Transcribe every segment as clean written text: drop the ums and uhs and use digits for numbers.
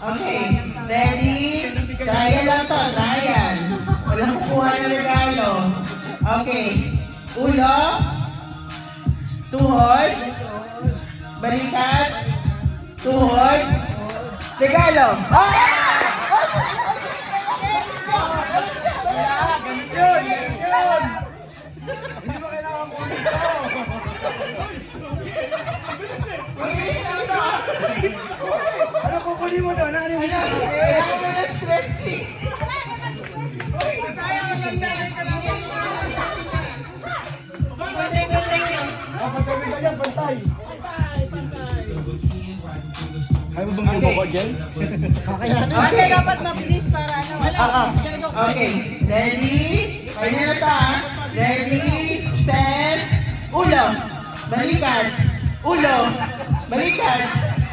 Okay, ready? Trial lang to, trial. Walang kukuha ng regalo. Okay, ulo, tuhod, balikat, tuhod, regalo. Hindi ba kailangan ko ulit ito? Ano kukunin mo doon? Ano yung Kailangan mo ng stretching. Pagkawin ka yan, pantay. Ayaw mo bang bumaba dyan? Kakayanin. Ate, dapat mabilis para ano. Okay, ready? Ready na ta? Ready, set, ulo, balikan, ulo, balikan,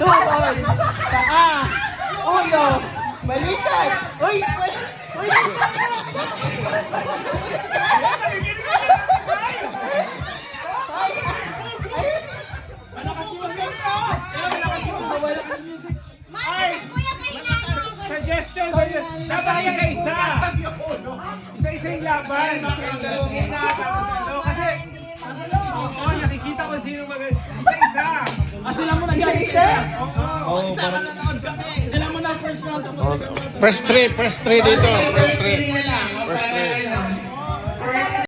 tuhod, paa, ulo, balikan. Uy! Uy! Suggestion! Dapat isa-isa! Isa-isa yung laban. Kasi, oo, nakikita ko sino isa-isa. Sila mo na isa-isa? Oo, parang... Press 3 dito. Press 3. Ready na lang.